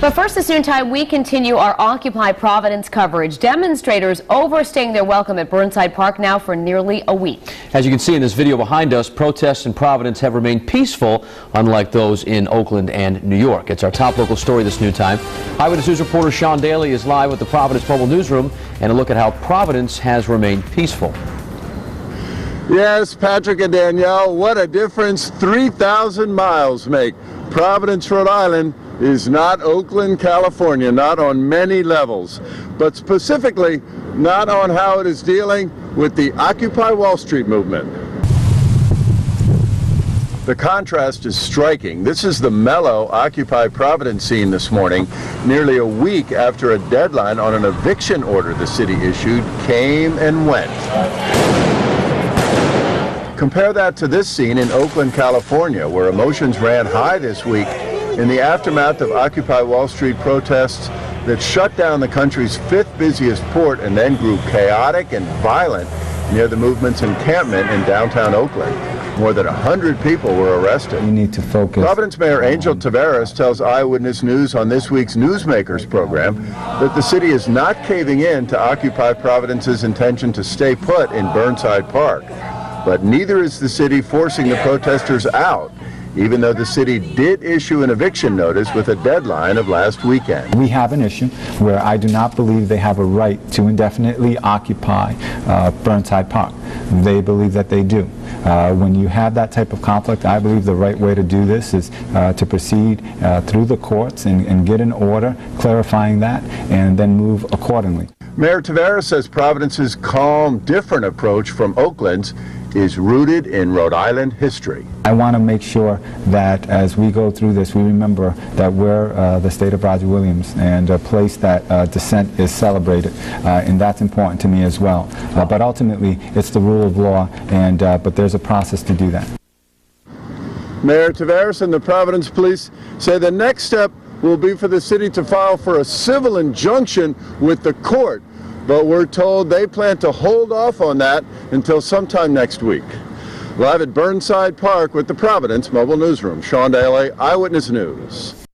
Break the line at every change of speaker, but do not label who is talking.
But first, this noontime, we continue our Occupy Providence coverage. Demonstrators overstaying their welcome at Burnside Park now for nearly a week.
As you can see in this video behind us, protests in Providence have remained peaceful, unlike those in Oakland and New York. It's our top local story this noontime. Eyewitness News reporter Sean Daly is live with the Providence Mobile Newsroom and a look at how Providence has remained peaceful.
Yes, Patrick and Danielle, what a difference 3,000 miles make. Providence, Rhode Island is not Oakland, California, not on many levels, but specifically not on how it is dealing with the Occupy Wall Street movement. The contrast is striking. This is the mellow Occupy Providence scene this morning, nearly a week after a deadline on an eviction order the city issued came and went. Compare that to this scene in Oakland, California, where emotions ran high this week in the aftermath of Occupy Wall Street protests that shut down the country's fifth busiest port and then grew chaotic and violent near the movement's encampment in downtown Oakland. More than 100 people were arrested.
We need to focus.
Providence Mayor Angel Taveras tells Eyewitness News on this week's Newsmakers program that the city is not caving in to Occupy Providence's intention to stay put in Burnside Park. But neither is the city forcing the protesters out, even though the city did issue an eviction notice with a deadline of last weekend.
We have an issue where I do not believe they have a right to indefinitely occupy Burnside Park. They believe that they do. When you have that type of conflict, I believe the right way to do this is to proceed through the courts and get an order clarifying that and then move accordingly.
Mayor Taveras says Providence's calm, different approach from Oakland's is rooted in Rhode Island history.
I want to make sure that as we go through this, we remember that we're the state of Roger Williams and a place that dissent is celebrated, and that's important to me as well. But ultimately, it's the rule of law, and but there's a process to do that.
Mayor Taveras and the Providence Police say the next step will be for the city to file for a civil injunction with the court. But we're told they plan to hold off on that until sometime next week. Live at Burnside Park with the Providence Mobile Newsroom, Sean Daly, Eyewitness News.